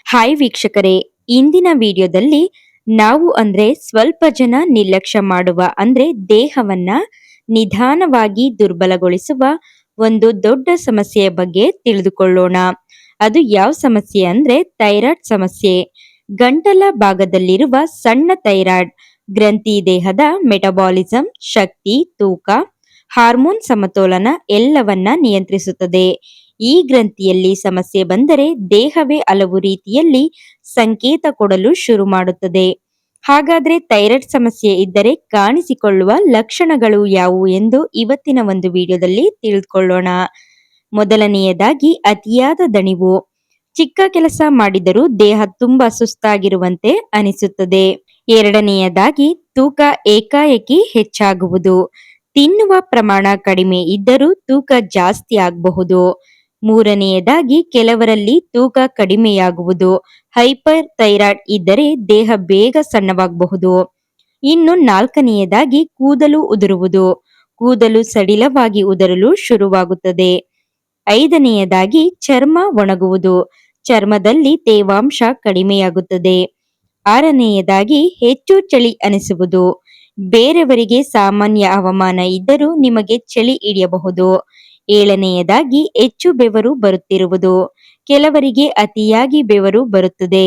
Hi ವೀಕ್ಷಕರೇ, ಇಂದಿನ ವಿಡಿಯೋದಲ್ಲಿ ನಾವು ಸ್ವಲ್ಪ ಜನ ನಿರ್ಲಕ್ಷ್ಯ ಮಾಡುವ ದೇಹವನ್ನ ನಿಧಾನವಾಗಿ ದುರ್ಬಲಗೊಳಿಸುವ ಒಂದು ದೊಡ್ಡ ಸಮಸ್ಯೆಯ ಬಗ್ಗೆ ತಿಳಿದುಕೊಳ್ಳೋಣ. ಅದು ಯಾವ ಸಮಸ್ಯೆ ಥೈರಾಯ್ಡ್ ಸಮಸ್ಯೆ. ಗಂಟಲ ಭಾಗದಲ್ಲಿರುವ ಸಣ್ಣ ಥೈರಾಯ್ಡ್ ಗ್ರಂಥಿ ದೇಹದ ಮೆಟಬಾಲಿಸಂ, ಶಕ್ತಿ, ತೂಕ, ಹಾರ್ಮೋನ್ ಸಮತೋಲನ ಎಲ್ಲವನ್ನ ನಿಯಂತ್ರಿಸುತ್ತದೆ. ಈ ಗ್ರಂಥಿಯಲ್ಲಿ ಸಮಸ್ಯೆ ಬಂದರೆ ದೇಹವೇ ಹಲವು ರೀತಿಯಲ್ಲಿ ಸಂಕೇತ ಕೊಡಲು ಶುರು ಮಾಡುತ್ತದೆ. ಹಾಗಾದ್ರೆ ಥೈರಾಯ್ಡ್ ಸಮಸ್ಯೆ ಇದ್ದರೆ ಕಾಣಿಸಿಕೊಳ್ಳುವ ಲಕ್ಷಣಗಳು ಯಾವುವು ಎಂದು ಇವತ್ತಿನ ಒಂದು ವಿಡಿಯೋದಲ್ಲಿ ತಿಳಿದುಕೊಳ್ಳೋಣ. ಮೊದಲನೆಯದಾಗಿ ಅತಿಯಾದ ದಣಿವು. ಚಿಕ್ಕ ಕೆಲಸ ಮಾಡಿದರೂ ದೇಹ ತುಂಬಾ ಸುಸ್ತಾಗಿರುವಂತೆ ಅನಿಸುತ್ತದೆ. ಎರಡನೆಯದಾಗಿ ತೂಕ ಏಕಾಏಕಿ ಹೆಚ್ಚಾಗುವುದು. ತಿನ್ನುವ ಪ್ರಮಾಣ ಕಡಿಮೆ ಇದ್ದರೂ ತೂಕ ಜಾಸ್ತಿ ಆಗಬಹುದು. ಮೂರನೆಯದಾಗಿ ಕೆಲವರಲ್ಲಿ ತೂಕ ಕಡಿಮೆಯಾಗುವುದು. ಹೈಪರ್ ಥೈರಾಯ್ಡ್ ಇದ್ದರೆ ದೇಹ ಬೇಗ ಸಣ್ಣವಾಗಬಹುದು. ಇನ್ನು ನಾಲ್ಕನೆಯದಾಗಿ ಕೂದಲು ಉದುರುವುದು. ಕೂದಲು ಸಡಿಲವಾಗಿ ಉದುರಲು ಶುರುವಾಗುತ್ತದೆ. ಐದನೆಯದಾಗಿ ಚರ್ಮ ಒಣಗುವುದು. ಚರ್ಮದಲ್ಲಿ ತೇವಾಂಶ ಕಡಿಮೆಯಾಗುತ್ತದೆ. ಆರನೆಯದಾಗಿ ಹೆಚ್ಚು ಚಳಿ ಅನಿಸುವುದು. ಬೇರೆಯವರಿಗೆ ಸಾಮಾನ್ಯ ಹವಾಮಾನ ಇದ್ದರೂ ನಿಮಗೆ ಚಳಿ ಹಿಡಿಯಬಹುದು. ಏಳನೆಯದಾಗಿ ಹೆಚ್ಚು ಬೆವರು ಬರುತ್ತಿರುವುದು. ಕೆಲವರಿಗೆ ಅತಿಯಾಗಿ ಬೆವರು ಬರುತ್ತದೆ.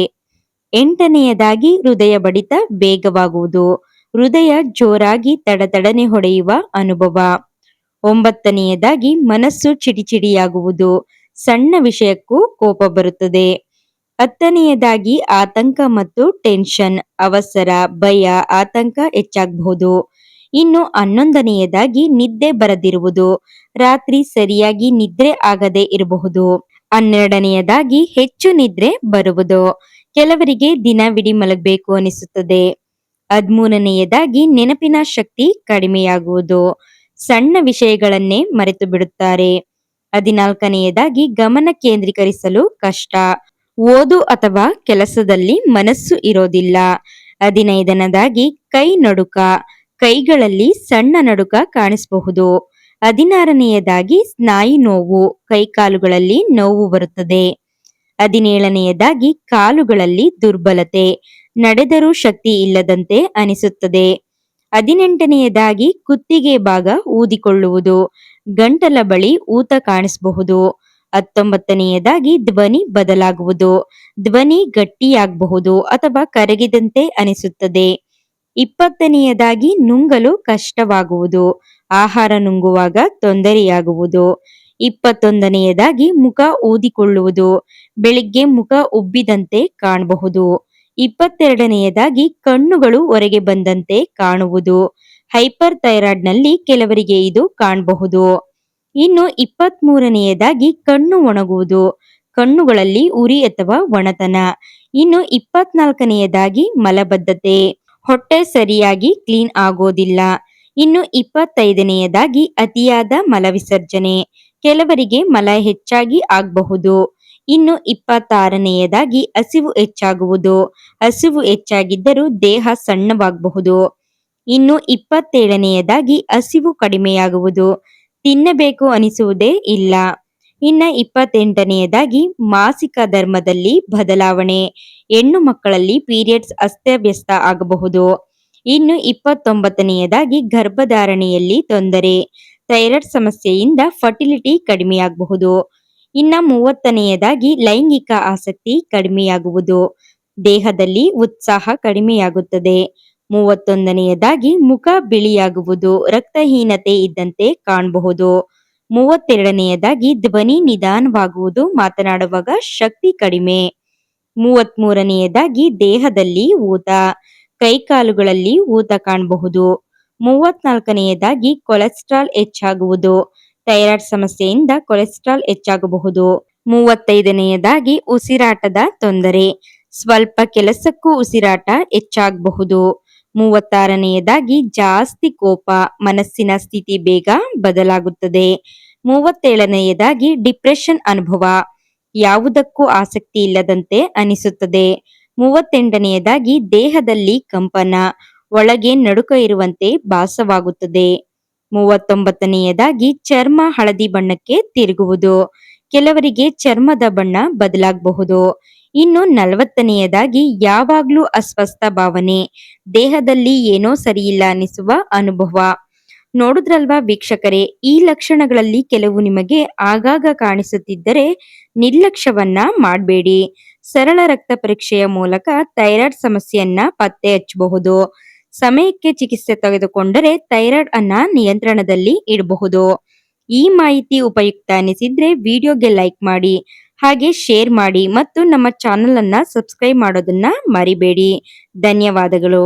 ಎಂಟನೆಯದಾಗಿ ಹೃದಯ ಬಡಿತ ವೇಗವಾಗುವುದು. ಹೃದಯ ಜೋರಾಗಿ ತಡತಡನೆ ಹೊಡೆಯುವ ಅನುಭವ. ಒಂಬತ್ತನೆಯದಾಗಿ ಮನಸ್ಸು ಚಿಡಿಚಿಡಿಯಾಗುವುದು. ಸಣ್ಣ ವಿಷಯಕ್ಕೂ ಕೋಪ ಬರುತ್ತದೆ. ಹತ್ತನೆಯದಾಗಿ ಆತಂಕ ಮತ್ತು ಟೆನ್ಷನ್, ಅವಸರ, ಭಯ, ಆತಂಕ ಹೆಚ್ಚಾಗಬಹುದು. ಇನ್ನು 11ನೆಯದಾಗಿ ನಿದ್ದೆ ಬರದಿರುವುದು. ರಾತ್ರಿ ಸರಿಯಾಗಿ ನಿದ್ರೆ ಆಗದೆ ಇರಬಹುದು. 12ನೆಯದಾಗಿ ಹೆಚ್ಚು ನಿದ್ರೆ ಬರುವುದು. ಕೆಲವರಿಗೆ ದಿನವಿಡೀ ಮಲಗಬೇಕು ಅನಿಸುತ್ತದೆ. 13ನೆಯದಾಗಿ ನೆನಪಿನ ಶಕ್ತಿ ಕಡಿಮೆಯಾಗುವುದು. ಸಣ್ಣ ವಿಷಯಗಳನ್ನೇ ಮರೆತು ಬಿಡುತ್ತಾರೆ. 14ನೆಯದಾಗಿ ಗಮನ ಕೇಂದ್ರೀಕರಿಸಲು ಕಷ್ಟ. ಓದು ಅಥವಾ ಕೆಲಸದಲ್ಲಿ ಮನಸ್ಸು ಇರೋದಿಲ್ಲ. 15ನೆಯದಾಗಿ ಕೈ ನಡುಕ. ಕೈಗಳಲ್ಲಿ ಸಣ್ಣ ನಡುಕ ಕಾಣಿಸಬಹುದು. 16ನೆಯದಾಗಿ ಸ್ನಾಯು ನೋವು. ಕೈಕಾಲುಗಳಲ್ಲಿ ನೋವು ಬರುತ್ತದೆ. 17ನೆಯದಾಗಿ ಕಾಲುಗಳಲ್ಲಿ ದುರ್ಬಲತೆ. ನಡೆದರೂ ಶಕ್ತಿ ಇಲ್ಲದಂತೆ ಅನಿಸುತ್ತದೆ. 18ನೆಯದಾಗಿ ಕುತ್ತಿಗೆ ಭಾಗ ಊದಿಕೊಳ್ಳುವುದು. ಗಂಟಲ ಬಳಿ ಊತ ಕಾಣಿಸಬಹುದು. 19ನೆಯದಾಗಿ ಧ್ವನಿ ಬದಲಾಗುವುದು. ಧ್ವನಿ ಗಟ್ಟಿಯಾಗಬಹುದು ಅಥವಾ ಕರಗಿದಂತೆ ಅನಿಸುತ್ತದೆ. 20ನೆಯದಾಗಿ ನುಂಗಲು ಕಷ್ಟವಾಗುವುದು. ಆಹಾರ ನುಂಗುವಾಗ ತೊಂದರೆಯಾಗುವುದು. 21ನೆಯದಾಗಿ ಮುಖ ಊದಿಕೊಳ್ಳುವುದು. ಬೆಳಿಗ್ಗೆ ಮುಖ ಉಬ್ಬಿದಂತೆ ಕಾಣಬಹುದು. 22ನೆಯದಾಗಿ ಕಣ್ಣುಗಳು ಹೊರಗೆ ಬಂದಂತೆ ಕಾಣುವುದು. ಹೈಪರ್ ಥೈರಾಯ್ಡ್ ನಲ್ಲಿ ಕೆಲವರಿಗೆ ಇದು ಕಾಣಬಹುದು. ಇನ್ನು 23ನೆಯದಾಗಿ ಕಣ್ಣು ಒಣಗುವುದು. ಕಣ್ಣುಗಳಲ್ಲಿ ಉರಿ ಅಥವಾ ಒಣತನ. ಇನ್ನು 24ನೆಯದಾಗಿ ಮಲಬದ್ಧತೆ. ಹೊಟ್ಟೆ ಸರಿಯಾಗಿ ಕ್ಲೀನ್ ಆಗೋದಿಲ್ಲ. ಇನ್ನು 25ನೆಯದಾಗಿ ಅತಿಯಾದ ಮಲವಿಸರ್ಜನೆ. ಕೆಲವರಿಗೆ ಮಲ ಹೆಚ್ಚಾಗಿ ಆಗಬಹುದು. ಇನ್ನು 26ನೆಯದಾಗಿ ಹಸಿವು ಹೆಚ್ಚಾಗುವುದು. ಹಸಿವು ಹೆಚ್ಚಾಗಿದ್ದರೂ ದೇಹ ಸಣ್ಣವಾಗಬಹುದು. ಇನ್ನು 27ನೆಯದಾಗಿ ಹಸಿವು ಕಡಿಮೆಯಾಗುವುದು. ತಿನ್ನಬೇಕು ಅನಿಸುವುದೇ ಇಲ್ಲ. ಇನ್ನು 28ನೆಯದಾಗಿ ಮಾಸಿಕ ಧರ್ಮದಲ್ಲಿ ಬದಲಾವಣೆ. ಹೆಣ್ಣು ಮಕ್ಕಳಲ್ಲಿ ಪೀರಿಯಡ್ಸ್ ಅಸ್ತವ್ಯಸ್ತ ಆಗಬಹುದು. ಇನ್ನು 29ನೆಯದಾಗಿ ಗರ್ಭಧಾರಣೆಯಲ್ಲಿ ತೊಂದರೆ. ಥೈರಾಯ್ಡ್ ಸಮಸ್ಯೆಯಿಂದ ಫರ್ಟಿಲಿಟಿ ಕಡಿಮೆಯಾಗಬಹುದು. ಇನ್ನ 30ನೆಯದಾಗಿ ಲೈಂಗಿಕ ಆಸಕ್ತಿ ಕಡಿಮೆಯಾಗುವುದು. ದೇಹದಲ್ಲಿ ಉತ್ಸಾಹ ಕಡಿಮೆಯಾಗುತ್ತದೆ. 31ನೆಯದಾಗಿ ಮುಖ ಬಿಳಿಯಾಗುವುದು. ರಕ್ತಹೀನತೆ ಇದ್ದಂತೆ ಕಾಣಬಹುದು. 32ನೆಯದಾಗಿ ಧ್ವನಿ ನಿಧಾನವಾಗುವುದು. ಮಾತನಾಡುವಾಗ ಶಕ್ತಿ ಕಡಿಮೆ. 33ನೆಯದಾಗಿ ದೇಹದಲ್ಲಿ ಊತ. ಕೈಕಾಲುಗಳಲ್ಲಿ ಊತ ಕಾಣಬಹುದು. 34ನೆಯದಾಗಿ ಕೊಲೆಸ್ಟ್ರಾಲ್ ಹೆಚ್ಚಾಗುವುದು. ಥೈರಾಯ್ಡ್ ಸಮಸ್ಯೆಯಿಂದ ಕೊಲೆಸ್ಟ್ರಾಲ್ ಹೆಚ್ಚಾಗಬಹುದು. 35ನೆಯದಾಗಿ ಉಸಿರಾಟದ ತೊಂದರೆ. ಸ್ವಲ್ಪ ಕೆಲಸಕ್ಕೂ ಉಸಿರಾಟ ಹೆಚ್ಚಾಗಬಹುದು. 36ನೆಯದಾಗಿ ಜಾಸ್ತಿ ಕೋಪ. ಮನಸ್ಸಿನ ಸ್ಥಿತಿ ಬೇಗ ಬದಲಾಗುತ್ತದೆ. 37ನೆಯದಾಗಿ ಡಿಪ್ರೆಷನ್ ಅನುಭವ. ಯಾವುದಕ್ಕೂ ಆಸಕ್ತಿ ಇಲ್ಲದಂತೆ ಅನಿಸುತ್ತದೆ. 38ನೆಯದಾಗಿ ದೇಹದಲ್ಲಿ ಕಂಪನ. ಒಳಗೆ ನಡುಕ ಇರುವಂತೆ ಭಾಸವಾಗುತ್ತದೆ. 39ನೆಯದಾಗಿ ಚರ್ಮ ಹಳದಿ ಬಣ್ಣಕ್ಕೆ ತಿರುಗುವುದು. ಕೆಲವರಿಗೆ ಚರ್ಮದ ಬಣ್ಣ ಬದಲಾಗಬಹುದು. ಇನ್ನು 40ನೆಯದಾಗಿ ಯಾವಾಗ್ಲೂ ಅಸ್ವಸ್ಥ ಭಾವನೆ, ದೇಹದಲ್ಲಿ ಏನೋ ಸರಿಯಿಲ್ಲ ಅನಿಸುವ ಅನುಭವ. ನೋಡುದ್ರಲ್ವಾ ವೀಕ್ಷಕರೇ, ಈ ಲಕ್ಷಣಗಳಲ್ಲಿ ಕೆಲವು ನಿಮಗೆ ಆಗಾಗ ಕಾಣಿಸುತ್ತಿದ್ದರೆ ನಿರ್ಲಕ್ಷ್ಯವನ್ನ ಮಾಡಬೇಡಿ. ಸರಳ ರಕ್ತ ಪರೀಕ್ಷೆಯ ಮೂಲಕ ಥೈರಾಯ್ಡ್ ಸಮಸ್ಯೆಯನ್ನ ಪತ್ತೆ ಹಚ್ಚಬಹುದು. ಸಮಯಕ್ಕೆ ಚಿಕಿತ್ಸೆ ತೆಗೆದುಕೊಂಡರೆ ಥೈರಾಯ್ಡ್ ಅನ್ನ ನಿಯಂತ್ರಣದಲ್ಲಿ ಇಡಬಹುದು. ಈ ಮಾಹಿತಿ ಉಪಯುಕ್ತ ಅನಿಸಿದ್ರೆ ವಿಡಿಯೋಗೆ ಲೈಕ್ ಮಾಡಿ, ಹಾಗೆ ಶೇರ್ ಮಾಡಿ ಮತ್ತು ನಮ್ಮ ಚಾನೆಲ್ ಅನ್ನ ಸಬ್ಸ್ಕ್ರೈಬ್ ಮಾಡೋದನ್ನ ಮರಿಬೇಡಿ. ಧನ್ಯವಾದಗಳು.